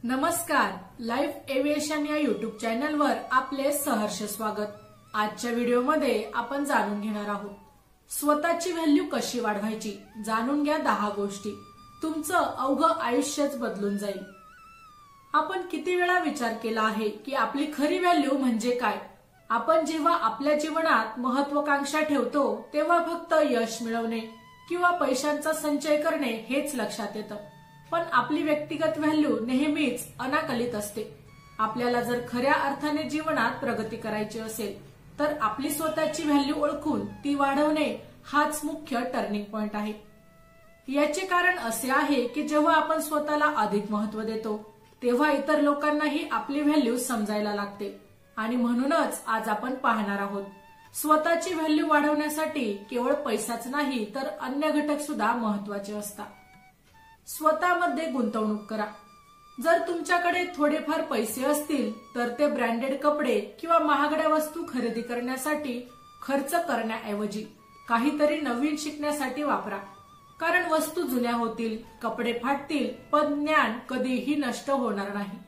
नमस्कार, life aviation या YouTube चॅनलवर आपले सहर्ष स्वागत। आजच्या व्हिडिओमध्ये आपण जाणून घेणार आहोत स्वतःची व्हॅल्यू कशी वाढवायची। जाणून घ्या 10 गोष्टी, तुमचं अवघं आयुष्यच बदलून जाईल। आपण किती वेळा विचार केला आहे की आपली खरी व्हॅल्यू म्हणजे काय? आपण जेव्हा आपल्या जीवनात महत्त्वाकांक्षा ठेवतो तेव्हा फक्त यश मिळवणे किंवा पैशांचा संचय करणे हेच लक्षात येतं, पण आपली व्यक्तिगत व्हॅल्यू नेहमीच अनाकलित असते। आपल्याला जर खऱ्या अर्थाने जीवनात प्रगती करायची असेल तर आपली स्वतःची व्हॅल्यू ओळखून ती वाढवणे हाच मुख्य टर्निंग पॉइंट आहे। याचे कारण असे आहे की जेव्हा आपण स्वतःला अधिक महत्त्व देतो तेव्हा इतर लोकांनाही आपली व्हॅल्यू समजायला लागते। आणि म्हणूनच आज आपण पाहणार आहोत स्वतःची व्हॅल्यू वाढवण्यासाठी केवळ पैसाच नाही तर अन्य घटक सुद्धा महत्त्वाचे असतात। स्वतःमध्ये गुंतवणूक करा। जर तुमच्याकडे थोडेफार पैसे असतील तर ते ब्रँडेड कपडे किंवा महागड्या वस्तू खरेदी करण्यासाठी खर्च करण्याऐवजी काहीतरी नवीन शिकण्यासाठी वापरा। कारण वस्तू जुन्या होतील, कपडे फाटतील, पण ज्ञान कधीही नष्ट होणार नाही।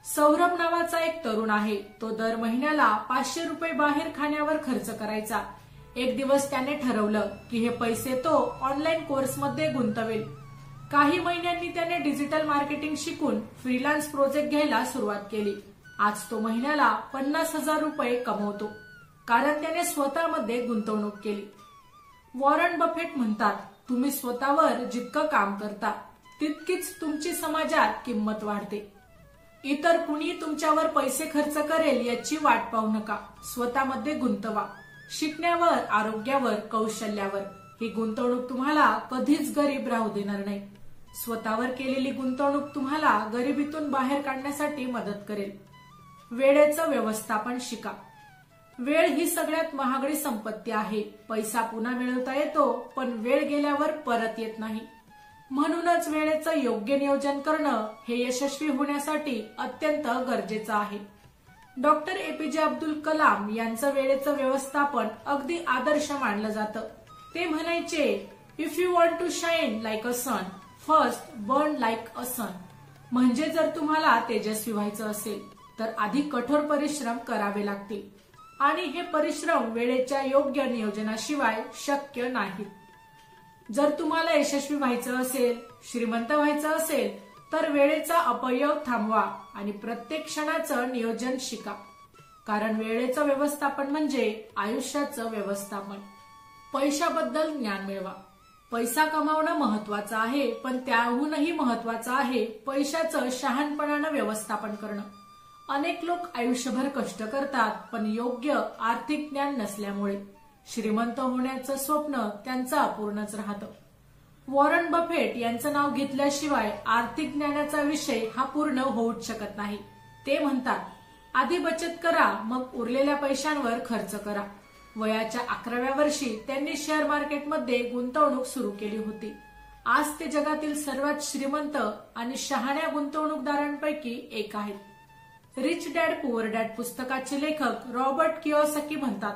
सौरभ नावाचा एक तरुण आहे, तो दर महिन्याला 500 रुपये बाहेर खाण्यावर खर्च करायचा। एक दिवस त्याने ठरवलं की हे पैसे तो ऑनलाईन कोर्समध्ये गुंतवेल। काही महिन्यांनी त्याने डिजिटल मार्केटिंग शिकून फ्रीलान्स प्रोजेक्ट घ्यायला सुरुवात केली। आज तो महिन्याला 50,000 रुपये कमवतो, कारण त्याने स्वतःमध्ये गुंतवणूक केली। वॉरन बफेट म्हणतात, तुम्ही स्वतःवर जितकं काम करता तितकीच तुमची समाजात किंमत वाढते। इतर कुणी तुमच्यावर पैसे खर्च करेल याची वाट पाहू नका, स्वतःमध्ये गुंतवा। शिकण्यावर, आरोग्यावर, कौशल्यावर। ही गुंतवणूक तुम्हाला कधीच गरीब राहू देणार नाही। स्वतःवर केलेली गुंतवणूक तुम्हाला गरिबीतून बाहेर काढण्यासाठी मदत करेल। वेळेचं व्यवस्थापन शिका। वेळ ही सगळ्यात महागडी संपत्ती आहे। पैसा पुन्हा मिळवता येतो, पण वेळ गेल्यावर परत येत नाही। म्हणूनच वेळेचं योग्य नियोजन करणं हे यशस्वी होण्यासाठी अत्यंत गरजेचं आहे। डॉक्टर एपीजे अब्दुल कलाम यांचं वेळेचं व्यवस्थापन अगदी आदर्श मानलं जातं। ते म्हणायचे, if you want to shine like a sun, first burn like a sun. म्हणजे जर तुम्हाला तेजस्वी व्हायचं असेल तर आधी कठोर परिश्रम करावे लागतील, आणि हे परिश्रम वेळेच्या योग्य नियोजनाशिवाय शक्य नाहीत। जर तुम्हाला यशस्वी व्हायचं असेल, श्रीमंत व्हायचं असेल तर वेळेचा अपव्यय थांबवा आणि प्रत्येक क्षणाचं नियोजन शिका। कारण वेळेचं व्यवस्थापन म्हणजे आयुष्याचं व्यवस्थापन। पैशाबद्दल ज्ञान मिळवा। पैसा कमावणं महत्वाचं आहे, पण त्याहूनही महत्वाचं आहे पैशाचं शहाणपणानं व्यवस्थापन करणं। अनेक लोक आयुष्यभर कष्ट करतात, पण योग्य आर्थिक ज्ञान नसल्यामुळे श्रीमंत होण्याचं स्वप्न त्यांचं अपूर्णच राहतं। वॉरन बफेट यांचं नाव घेतल्याशिवाय आर्थिक ज्ञानाचा विषय हा पूर्ण होऊच शकत नाही। ते म्हणतात, आधी बचत करा, मग उरलेल्या पैशांवर खर्च करा। वयाच्या 11व्या वर्षी त्यांनी शेअर मार्केटमध्ये गुंतवणूक सुरू केली होती। आज ते जगातील सर्वात श्रीमंत आणि शहाण्या गुंतवणूकदारांपैकी एक आहेत। रिच डॅड पुअर डॅड पुस्तकाचे लेखक रॉबर्ट कियोसाकी म्हणतात,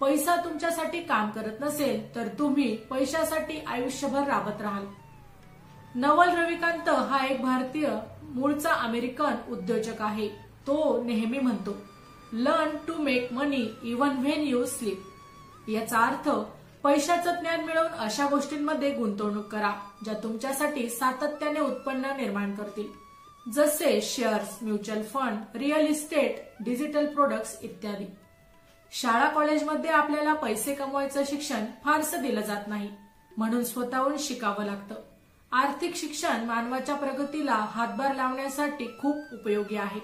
पैसा तुमच्यासाठी काम करत नसेल तर तुम्ही पैशासाठी आयुष्यभर राबत राहाल। नवल रविकांत हा एक भारतीय मूळचा अमेरिकन उद्योजक आहे। तो नेहमी म्हणतो, learn to make money even when you sleep. याचा अर्थ पैशाचं ज्ञान मिळवून अशा गोष्टींमध्ये गुंतवणूक करा ज्या तुमच्यासाठी सातत्याने उत्पन्न निर्माण करतील, जसे shares, mutual fund, real estate, digital products इत्यादी। शाळा कॉलेजमध्ये आपल्याला पैसे कमवायचं शिक्षण फारसं दिलं जात नाही, म्हणून स्वतःहून शिकावं लागतं। आर्थिक शिक्षण मानवाच्या प्रगतीला हातभार लावण्यासाठी खूप उपयोगी आहे।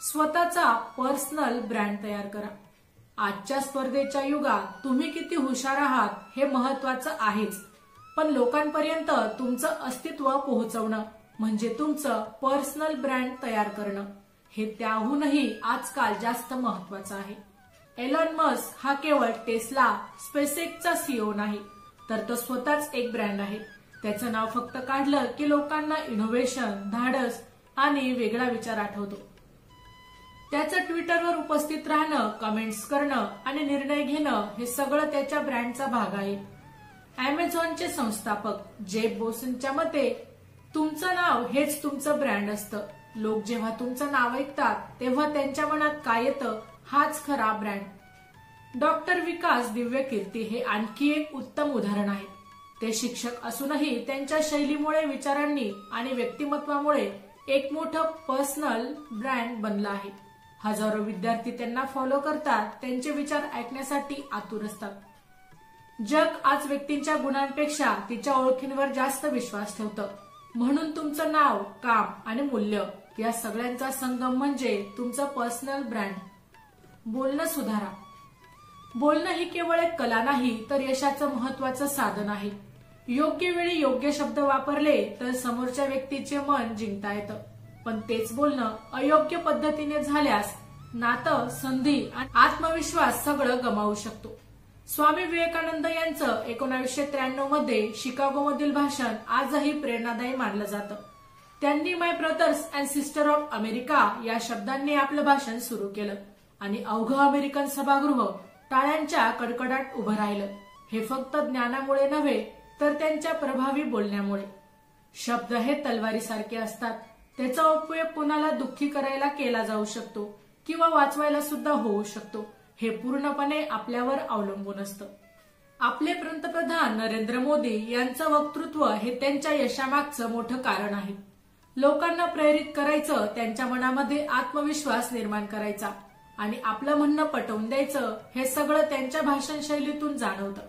स्वतःचा पर्सनल ब्रँड तयार करा। आजच्या स्पर्धेच्या युगात तुम्ही किती हुशार आहात हे महत्वाचं आहेच, पण लोकांपर्यंत तुमचं अस्तित्व पोहोचवणं म्हणजे तुमचं पर्सनल ब्रँड तयार करणं हे त्याहूनही आजकाल जास्त महत्वाचं आहे। एलॉन मस्क हा केवळ टेस्ला, स्पेसएक्सचा सीईओ नाही, तर तो स्वतःच एक ब्रँड आहे। त्याचं नाव फक्त काढलं की लोकांना इनोव्हेशन, धाडस आणि वेगळा विचार आठवतो। त्याचं ट्विटरवर उपस्थित राहणं, कमेंट्स करणं आणि निर्णय घेणं हे सगळं त्याच्या ब्रँडचा भाग आहे। अमेझॉनचे संस्थापक जेफ बेझोसच्या मते तुमचं नाव हेच तुमचं ब्रँड असतं. लोक जेव्हा तुमचं नाव ऐकतात तेव्हा त्यांच्या मनात काय येतं हाच खरा ब्रँड. डॉक्टर विकास दिव्यकीर्ती हे आणखी एक उत्तम उदाहरण आहे. ते शिक्षक असूनही त्यांच्या शैलीमुळे, विचारांनी आणि व्यक्तिमत्वामुळे एक मोठं पर्सनल ब्रँड बनलं आहे. हजारो विद्यार्थी त्यांना फॉलो करतात, त्यांचे विचार ऐकण्यासाठी आतुर असतात. जग आज व्यक्तींच्या गुणांपेक्षा तिच्या ओळखींवर जास्त विश्वास ठेवतं. म्हणून तुमचं नाव, काम आणि मूल्य या सगळ्यांचा संगम म्हणजे तुमचं पर्सनल ब्रँड. बोलणं सुधारा. बोलणं ही केवळ एक कला नाही तर यशाचं महत्वाचं साधन आहे. योग्य वेळी योग्य शब्द वापरले तर समोरच्या व्यक्तीचे मन जिंकता येतं. पण तेच बोलणं अयोग्य पद्धतीने झाल्यास नातं, संधी आणि आत्मविश्वास सगळं गमावू शकतो. स्वामी विवेकानंद यांचं 1993 मध्ये शिकागोमधील भाषण आजही प्रेरणादायी मानलं जातं. त्यांनी my brothers and sister of America या शब्दांनी आपलं भाषण सुरू केलं आणि अवघं अमेरिकन सभागृह टाळ्यांच्या कडकडाट उभं राहिलं. हे फक्त ज्ञानामुळे नव्हे तर त्यांच्या प्रभावी बोलण्यामुळे. शब्द हे तलवारीसारखे असतात. त्याचा उपयोग कोणाला दुःखी करायला केला जाऊ शकतो किंवा वाचवायला सुद्धा होऊ शकतो. हे पूर्णपणे आपल्यावर अवलंबून असतं. आपले पंतप्रधान नरेंद्र मोदी यांचं वक्तृत्व हे त्यांच्या यशामागचं मोठं कारण आहे. लोकांना प्रेरित करायचं, त्यांच्या मनामध्ये आत्मविश्वास निर्माण करायचा आणि आपलं म्हणणं पटवून द्यायचं, हे सगळं त्यांच्या भाषण शैलीतून जाणवतं.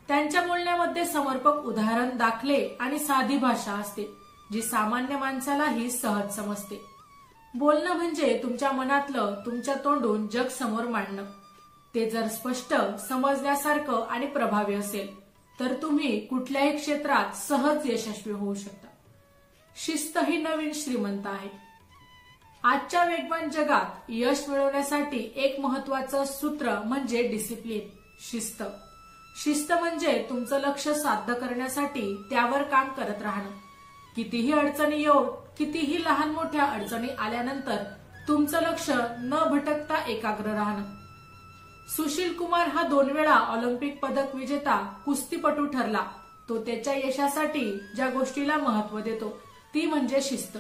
त्यांच्या बोलण्यामध्ये समर्पक उदाहरण, दाखले आणि साधी भाषा असते जी सामान्य माणसालाही सहज समजते. बोलणं म्हणजे तुमच्या मनातलं तुमच्या तोंडून जग समोर मांडणं. ते जर स्पष्ट, समजण्यासारखं आणि प्रभावी असेल तर तुम्ही कुठल्याही क्षेत्रात सहज यशस्वी होऊ शकता. शिस्त ही नवीन श्रीमंत आहे. आजच्या वेगवान जगात यश मिळवण्यासाठी एक महत्वाचं सूत्र म्हणजे डिसिप्लिन, शिस्त. शिस्त म्हणजे तुमचं लक्ष्य साध्य करण्यासाठी त्यावर काम करत राहणं. कितीही अडचणी येऊ, कितीही लहान मोठ्या अडचणी आल्यानंतर तुमचं लक्ष न भटकता एकाग्र राहणं. सुशील कुमार हा 2 वेळा ऑलिम्पिक पदक विजेता कुस्तीपटू ठरला. तो त्याच्या यशासाठी ज्या गोष्टीला महत्व देतो ती म्हणजे शिस्त.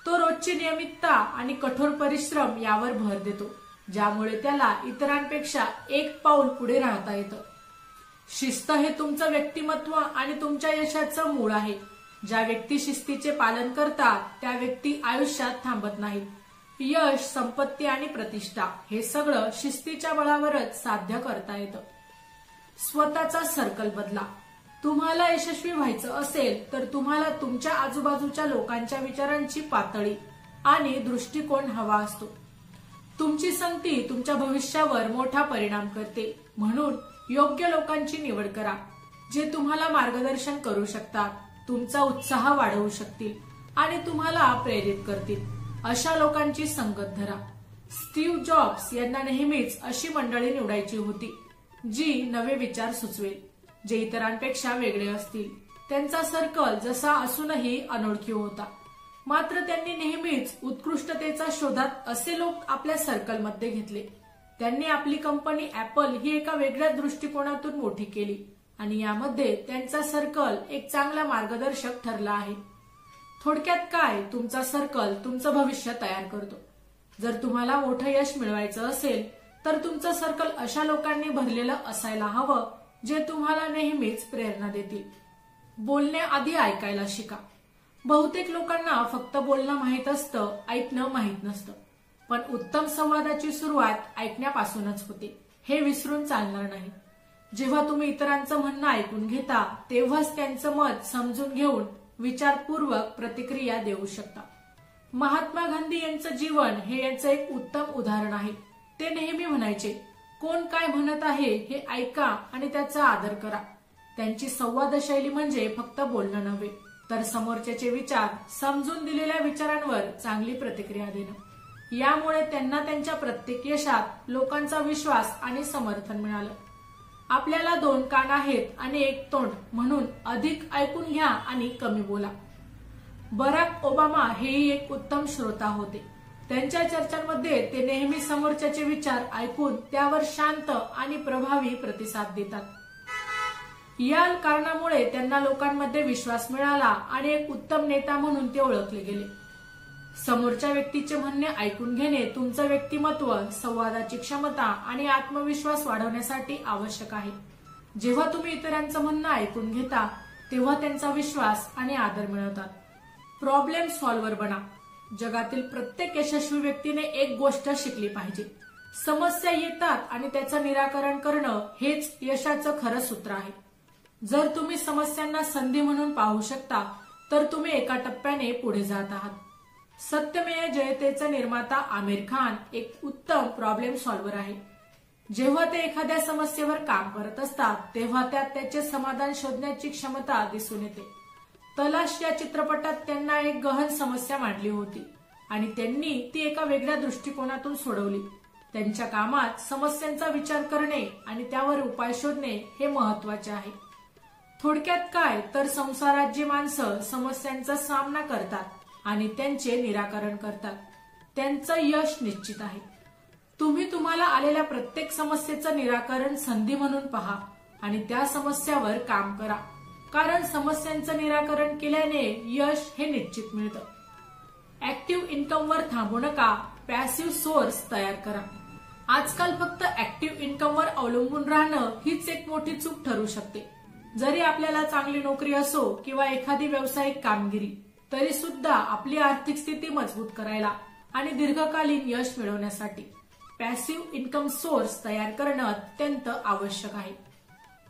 तो रोजची नियमितता आणि कठोर परिश्रम यावर भर देतो, ज्यामुळे त्याला इतरांपेक्षा एक पाऊल पुढे राहता येतं. शिस्त हे तुमचं व्यक्तिमत्व आणि तुमच्या यशाचं मूळ आहे. ज्या व्यक्ती शिस्तीचे पालन करतात त्या व्यक्ती आयुष्यात थांबत नाहीत. यश, संपत्ती आणि प्रतिष्ठा हे सगळं शिस्तीच्या बळावरच साध्य करता येतं. स्वतःचा सर्कल बदला. तुम्हाला यशस्वी व्हायचं असेल तर तुम्हाला तुमच्या आजूबाजूच्या लोकांच्या विचारांची पातळी आणि दृष्टिकोन हवा असतो. तुमची संगती तुमच्या भविष्यावर मोठा परिणाम करते. म्हणून योग्य लोकांची निवड करा, जे तुम्हाला मार्गदर्शन करू शकतात, तुमचा उत्साह वाढवू शकतील आणि तुम्हाला प्रेरित करतील. अशा लोकांची संगत धरा. स्टीव्ह जॉब्स यांना नेहमीच अशी मंडळी निवडायची होती जी नवे विचार सुचवेल, जे इतरांपेक्षा वेगळे असतील. त्यांचा सर्कल जसा असूनही अनोळखी होता, मात्र त्यांनी नेहमीच उत्कृष्टतेच्या शोधात असे लोक आपल्या सर्कलमध्ये घेतले. त्यांनी आपली कंपनी ऍपल ही एका वेगळ्या दृष्टिकोनातून मोठी केली आणि यामध्ये त्यांचा सर्कल एक चांगला मार्गदर्शक ठरला आहे. थोडक्यात काय, तुमचा सर्कल तुमचं भविष्य तयार करतो. जर तुम्हाला मोठं यश मिळवायचं असेल तर तुमचं सर्कल अशा लोकांनी भरलेलं असायला हवं जे तुम्हाला नेहमीच प्रेरणा देतील. बोलण्याआधी ऐकायला शिका. बहुतेक लोकांना फक्त बोलणं माहीत असतं, ऐकणं माहीत नसतं. पण उत्तम संवादाची सुरुवात ऐकण्यापासूनच होते, हे विसरून चालणार नाही. जेव्हा तुम्ही इतरांचं म्हणणं ऐकून घेता तेव्हाच त्यांचं मत समजून घेऊन विचारपूर्वक प्रतिक्रिया देऊ शकता. महात्मा गांधी यांचं जीवन हे याचं एक उत्तम उदाहरण आहे. ते नेहमी म्हणायचे, कोण काय म्हणत आहे हे ऐका आणि त्याचा आदर करा. त्यांची संवाद शैली म्हणजे फक्त बोलणं नव्हे तर समोरच्याचे विचार समजून दिलेल्या विचारांवर चांगली प्रतिक्रिया देणं. यामुळे त्यांना त्यांच्या प्रत्येक यशात लोकांचा विश्वास आणि समर्थन मिळालं. आपल्याला 2 कान आहेत आणि 1 तोंड, म्हणून अधिक ऐकून घ्या आणि कमी बोला. बराक ओबामा हेही एक उत्तम श्रोता होते. त्यांच्या चर्चांमध्ये ते नेहमी समोरच्याचे विचार ऐकून त्यावर शांत आणि प्रभावी प्रतिसाद देतात. या कारणामुळे त्यांना लोकांमध्ये विश्वास मिळाला आणि एक उत्तम नेता म्हणून ते ओळखले गेले. समोरच्या व्यक्तीचे म्हणणे ऐकून घेणे तुमचं व्यक्तिमत्व, संवादाची क्षमता आणि आत्मविश्वास वाढवण्यासाठी आवश्यक आहे. जेव्हा तुम्ही इतरांचं म्हणणं ऐकून घेता तेव्हा त्यांचा विश्वास आणि आदर मिळवतात. प्रॉब्लेम सॉल्व्हर बना. जगातील प्रत्येक यशस्वी व्यक्तीने एक गोष्ट शिकली पाहिजे. समस्या येतात आणि त्याचं निराकरण करणं हेच यशाचं खरं सूत्र आहे. जर तुम्ही समस्यांना संधी म्हणून पाहू शकता तर तुम्ही एका टप्प्याने पुढे जात आहात. सत्यमेव जयतेचा निर्माता आमिर खान एक उत्तम प्रॉब्लेम सॉल्व्हर आहे. जेव्हा ते एखाद्या समस्येवर काम करत असतात तेव्हा त्यात त्याचे समाधान शोधण्याची क्षमता दिसून येते. तलाश या चित्रपटात त्यांना एक गहन समस्या मांडली होती आणि त्यांनी ती एका वेगळ्या दृष्टिकोनातून सोडवली. त्यांच्या कामात समस्यांचा विचार करणे आणि त्यावर उपाय शोधणे हे महत्वाचे आहे. थोडक्यात काय तर संसारात जी माणसं समस्यांचा सामना करतात आणि त्यांचे निराकरण करतात त्यांचं यश निश्चित आहे. तुम्ही तुम्हाला आलेल्या प्रत्येक समस्येचं निराकरण संधी म्हणून पहा आणि त्या समस्यावर काम करा, कारण समस्यांचं निराकरण केल्याने यश हे निश्चित मिळतं. ऍक्टिव्ह इन्कमवर थांबू नका, पॅसिव्ह सोर्स तयार करा. आजकाल फक्त ऍक्टिव्ह इन्कमवर अवलंबून राहणं हीच एक मोठी चूक ठरू शकते. जरी आपल्याला चांगली नोकरी असो किंवा एखादी व्यावसायिक कामगिरी, तरी सुद्धा आपली आर्थिक स्थिती मजबूत करायला आणि दीर्घकालीन यश मिळवण्यासाठी पॅसिव्ह इन्कम सोर्स तयार करणं अत्यंत आवश्यक आहे.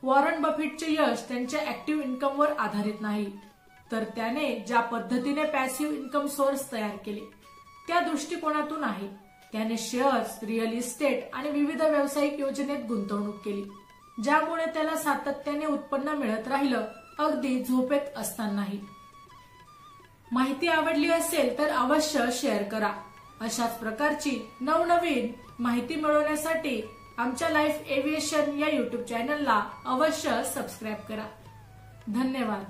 वॉरन बफेटचे यश त्यांच्या ऍक्टिव्ह इन्कमवर आधारित नाही, तर त्याने ज्या पद्धतीने पॅसिव्ह इन्कम सोर्स तयार केले त्या दृष्टिकोनातून आहे. त्याने शेअर्स, रिअल इस्टेट आणि विविध व्यावसायिक योजनेत गुंतवणूक केली, ज्यामुळे त्याला सातत्याने उत्पन्न मिळत राहिलं, अगदी झोपेत असतानाही. माहिती आवडली असेल तर अवश्य शेअर करा. अशाच प्रकारची नवनवीन माहिती मिळवण्यासाठी आमच्या लाईफ एव्हिएशन या युट्यूब चॅनलला अवश्य सबस्क्राईब करा. धन्यवाद.